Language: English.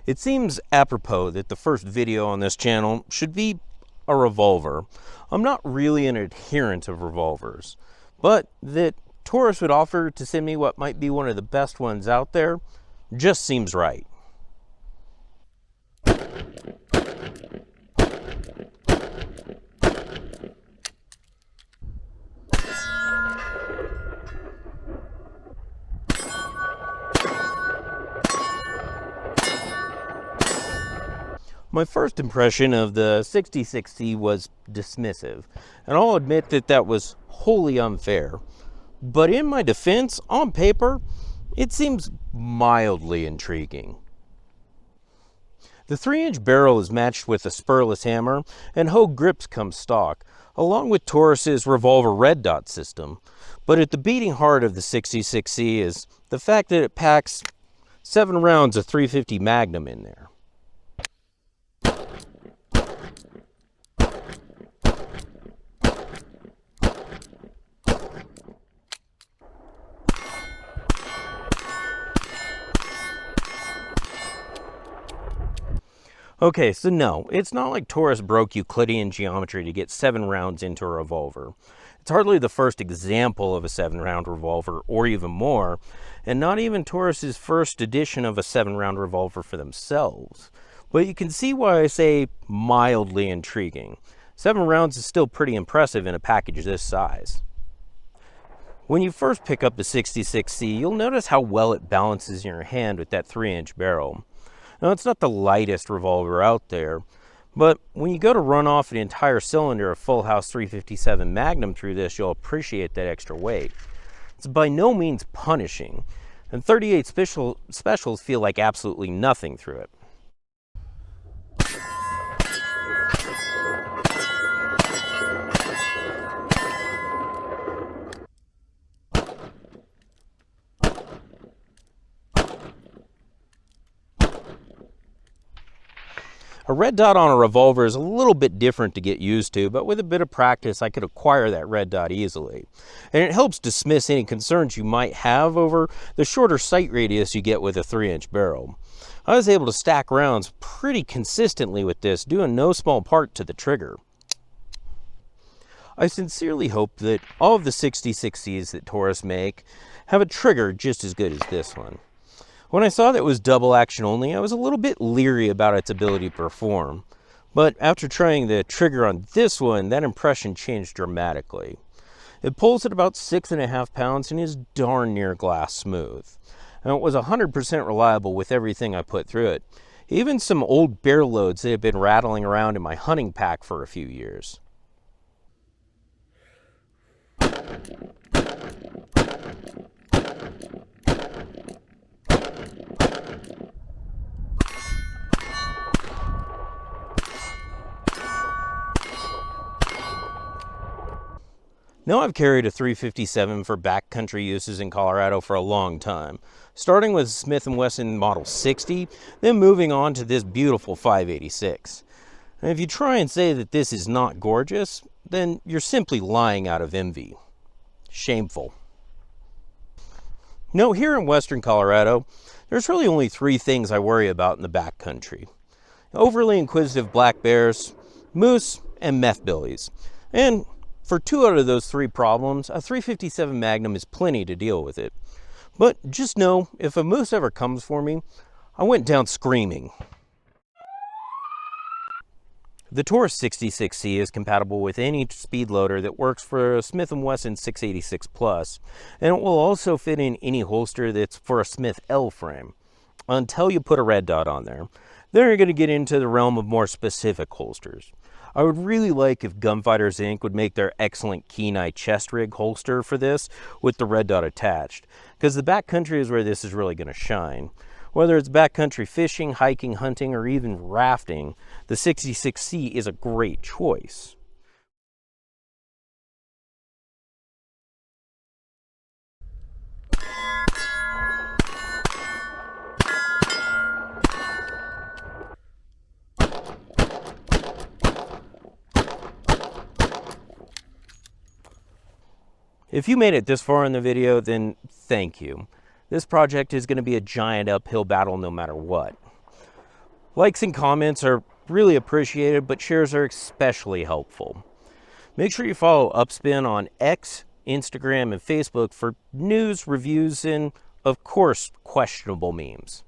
It seems apropos that the first video on this channel should be a revolver. I'm not really an adherent of revolvers, but that Taurus would offer to send me what might be one of the best ones out there just seems right. My first impression of the 66C was dismissive, and I'll admit that that was wholly unfair. But in my defense, on paper, it seems mildly intriguing. The 3-inch barrel is matched with a spurless hammer, and Hogue grips come stock, along with Taurus's revolver red dot system. But at the beating heart of the 66C is the fact that it packs 7 rounds of .350 magnum in there. Okay, so no, it's not like Taurus broke Euclidean geometry to get 7 rounds into a revolver. It's hardly the first example of a 7-round revolver, or even more, and not even Taurus's first edition of a 7-round revolver for themselves. But you can see why I say mildly intriguing. 7 rounds is still pretty impressive in a package this size. When you first pick up the 66C, you'll notice how well it balances in your hand with that 3-inch barrel. Now, it's not the lightest revolver out there, but when you go to run off an entire cylinder of full house 357 Magnum through this, you'll appreciate that extra weight. It's by no means punishing, and 38 specials feel like absolutely nothing through it. A red dot on a revolver is a little bit different to get used to, but with a bit of practice I could acquire that red dot easily. And it helps dismiss any concerns you might have over the shorter sight radius you get with a 3-inch barrel. I was able to stack rounds pretty consistently with this, due in no small part to the trigger. I sincerely hope that all of the 66Cs that Taurus make have a trigger just as good as this one. When I saw that it was double action only, I was a little bit leery about its ability to perform. But after trying the trigger on this one, that impression changed dramatically. It pulls at about 6.5 pounds and is darn near glass smooth. And it was 100% reliable with everything I put through it. Even some old bear loads that had been rattling around in my hunting pack for a few years. Now I've carried a 357 for backcountry uses in Colorado for a long time, starting with Smith and Wesson Model 60, then moving on to this beautiful 586. And if you try and say that this is not gorgeous, then you're simply lying out of envy. Shameful. No, here in western Colorado, there's really only 3 things I worry about in the backcountry: overly inquisitive black bears, moose, and methbillies. And for 2 out of those 3 problems, a 357 Magnum is plenty to deal with it. But just know, if a moose ever comes for me, I went down screaming. The Taurus 66C is compatible with any speed loader that works for a Smith and Wesson 686 Plus, and it will also fit in any holster that's for a Smith L frame, until you put a red dot on there. Then you're going to get into the realm of more specific holsters. I would really like if Gunfightersinc would make their excellent Kenai chest rig holster for this with the red dot attached, because the backcountry is where this is really going to shine. Whether it's backcountry fishing, hiking, hunting, or even rafting, the 66C is a great choice. If you made it this far in the video, then thank you. This project is going to be a giant uphill battle no matter what. Likes and comments are really appreciated, but shares are especially helpful. Make sure you follow Upspin on X, Instagram, and Facebook for news, reviews, and, of course, questionable memes.